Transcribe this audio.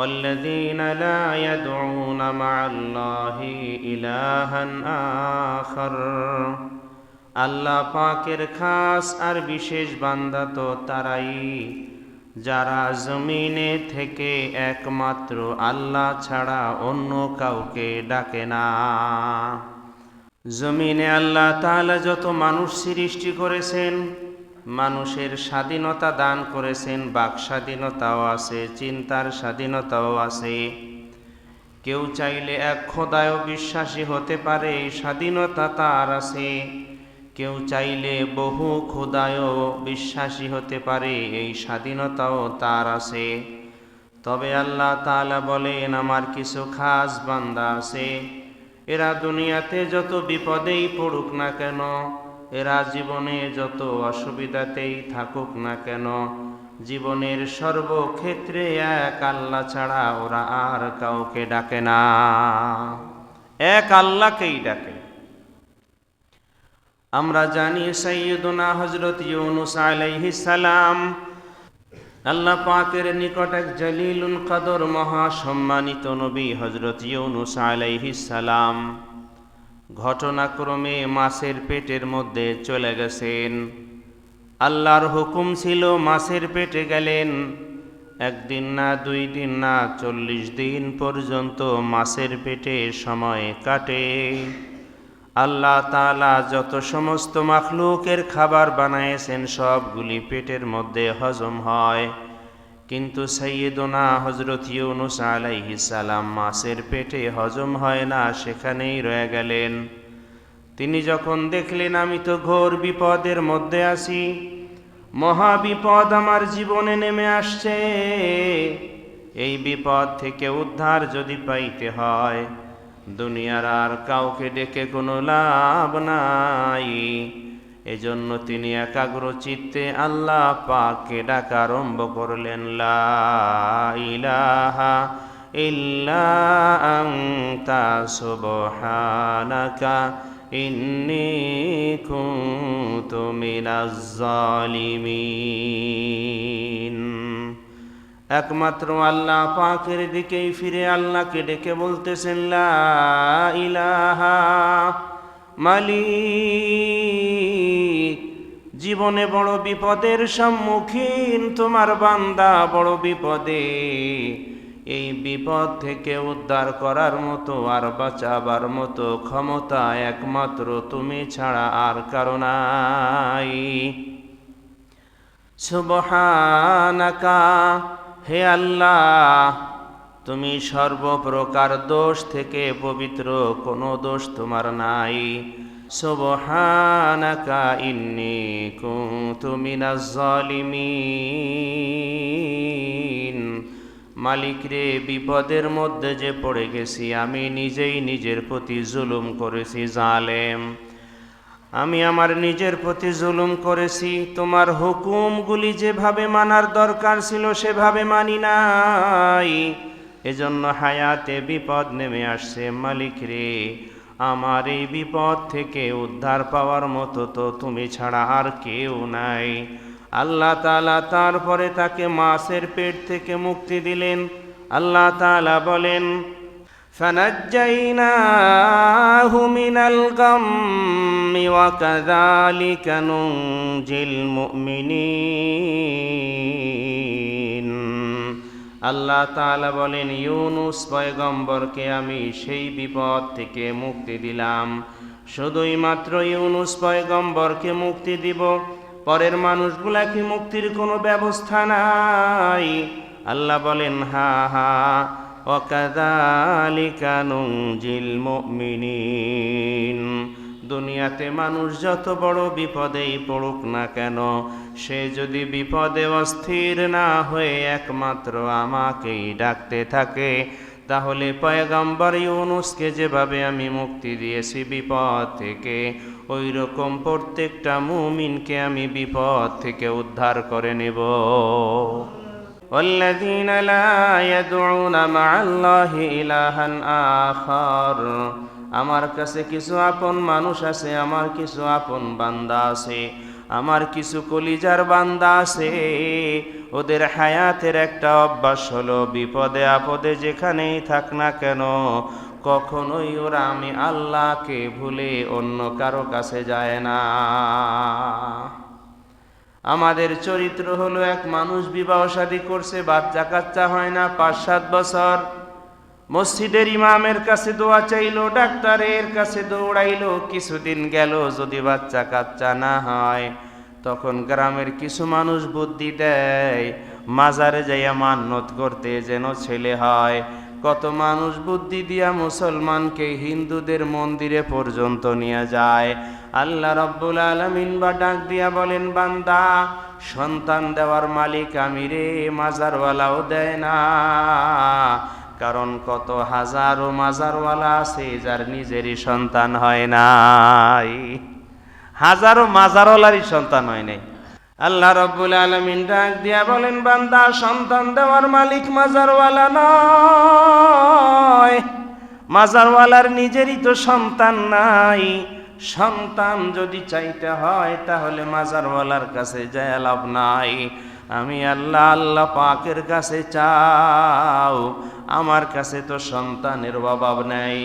والذين لا يدعون مع الله إلها آخر। আল্লাহ পাকের খাস আর বিশেষ বান্দা তো তারাই যারা জমিনে থেকে একমাত্র আল্লাহ ছাড়া অন্য কাউকে ডাকে না। জমিনে আল্লাহ তাআলা যত মানুষ সৃষ্টি করেছেন, মানুষের স্বাধীনতা দান করেছেন, বাক স্বাধীনতাও আছে, চিন্তার স্বাধীনতাও আছে। কেউ চাইলে এক খোদায়ও বিশ্বাসী হতে পারে, এই স্বাধীনতা তার আছে। কেউ চাইলে বহু খোদায়ও বিশ্বাসী হতে পারে, এই স্বাধীনতাও তার আছে। তবে আল্লাহ তাআলা বলেন, আমার কিছু খাস বান্দা আছে, এরা দুনিয়াতে যত বিপদেই পড়ুক না কেন, এরা জীবনে যত অসুবিধাতেই থাকুক না কেন, জীবনের সর্বক্ষেত্রে এক আল্লাহ ছাড়া ওরা আর কাউকে ডাকে না, এক আল্লাহকেই ডাকে। আমরা জানি সাইয়্যিদুনা হযরত ইউনূস আলাইহিস সালাম আল্লাহ পাকের নিকট এক জলিলুল কদর মহা সম্মানিত নবী হযরত ইউনূস আলাইহিস সালাম ঘটনাক্রমে মাছের পেটের মধ্যে চলে গেছেন। আল্লাহর হুকুম ছিল মাছের পেটে গেলেন। একদিন না, 2 দিন না, 40 দিন পর্যন্ত মাছের পেটে সময় কাটে। আল্লাহ তাআলা যত সমস্ত মাখলুকের খাবার বানায়েছেন সবগুলি পেটের মধ্যে হজম হয়, কিন্তু সাইয়্যিদুনা হযরত ইউনূস আলাইহিস সালাম মাছের পেটে হজম হয় না, সেখানেই রয়ে গেলেন। তিনি যখন দেখলেন আমি তো ঘোর বিপদের মধ্যে আছি, মহা বিপদ আমার জীবনে নেমে আসছে, এই বিপদ থেকে উদ্ধার যদি পাইতে হয়, দুনিয়ার আর কাউকে ডেকে কোনো লাভ নাই। এজন্য তিনি একাগ্র চিত্তে আল্লাহ পাককে ডাকা আরম্ভ করলেন, লা ইলাহা ইল্লা আনতা সুবহানাকা ইন্নী কুনতু মিনাজ জালিমিন। একমাত্র আল্লাহ পাকের দিকেই ফিরে আল্লাহকে ডেকে বলতেছেন, লা ইলাহা, মালিক, জীবনে বড় বিপদের সম্মুখীন তোমার বান্দা, বড় বিপদে। এই বিপদ থেকে উদ্ধার করার মতো আর বাঁচাবার মতো ক্ষমতা একমাত্র তুমি ছাড়া আর কারো নাই। সুবহানাকা, হে আল্লাহ, তুমি সর্বপ্রকার দোষ থেকে পবিত্র, কোনো দোষ তোমার নাই। সুবহানাকা ইন্নী কুনতু মিনাজ জালিমিন। মালিক রে, বিপদের মধ্যে যে পড়ে গেছি, আমি নিজেই নিজের প্রতি জুলুম করেছি, জালেম। আমি আমার নিজের প্রতি জুলুম করেছি, তোমার হুকুমগুলি যেভাবে মানার দরকার ছিল সেভাবে মানি নাই, এজন্য হায়াতে বিপদ নেমে আসছে। মালিক রে, আমার এই বিপদ থেকে উদ্ধার পাওয়ার মতো তো তুমি ছাড়া আর কেউ নাই। আল্লাহ তাআলা তারপরে তাকে মাছের পেট থেকে মুক্তি দিলেন। আল্লাহ তাআলা বলেন, فنجيناه من الغم وكذلك ننجي المؤمنين। আল্লাহ তাআলা বলেন, ইউনূস পয়গম্বরকে আমি সেই বিপদ থেকে মুক্তি দিলাম। শুধুই মাত্র ইউনূস পয়গম্বরকে মুক্তি দিব, পরের মানুষগুলাকে মুক্তির কোনো ব্যবস্থা নাই। আল্লাহ বলেন, হা হা, ওয়াকাযালিকা নুনজিল মুমিনিন। দুনিয়াতে মানুষ যত বড় বিপদেই পড়ুক না কেন, সে যদি বিপদে অস্থির না হয়ে একমাত্র আমাকেই ডাকতে থাকে, তাহলে পয়গম্বর ইউনূসকে যেভাবে আমি মুক্তি দিয়েছি বিপদ থেকে, ওই রকম প্রত্যেকটা মুমিনকে আমি বিপদ থেকে উদ্ধার করে নেব। والذين لا يدعون مع الله إلها آخر। আমার কাছে কিছু আপন মানুষ আছে, আমার কিছু আপন বান্দা আছে, আমার কিছু কলিজার বান্দা আছে, ওদের হায়াতের একটা অভ্যাস হলো বিপদে আপদে যেখানেই থাক না কেন কখনোই ওরা আমি আল্লাহকে ভুলে অন্য কারো কাছে যায় না। আমাদের চরিত্র হলো, এক মানুষ বিবাহ শাদী করছে, বাচ্চা কাচ্চা হয় না ৫-৭ বছর, মসজিদের ইমামের কাছে দোয়া চাইলো, ডাক্তারের কাছে দৌড়াইলো, কিছুদিন গেল, যদি বাচ্চা কাচ্চা না হয় তখন গ্রামের কিছু মানুষ বুদ্ধি দেয় মাজারে যাইয়া মান্নত করতে যেন ছেলে হয়। কত মানুষ বুদ্ধি দিয়া মুসলমানকে হিন্দুদের মন্দিরে পর্যন্ত নিয়ে যায়। আল্লাহ রাব্বুল আলামিন বা ডাক দিয়া বলেন, বান্দা সন্তান দেওয়ার মালিক আমি রে, মাজারওয়ালাও দেয় না। কারণ কত হাজারো মাজারওয়ালা আছে যার নিজেরই সন্তান হয় নাই, হাজারো মাজারওয়ালারই সন্তান হয় নাই। আল্লাহ রাব্বুল আলামিন ডাক দিয়া বলেন, বান্দা সন্তান দেওয়ার মালিক মাজারওয়ালা নয়, মাজারওয়ালার নিজেরই তো সন্তান নাই। সন্তান যদি চাইতে হয় তাহলে মাজারওয়ালার কাছে যায় লাভ নাই। আমি আল্লাহ, আল্লাহ পাকের কাছে চাও, আমার কাছে তো সন্তানের অভাব নাই।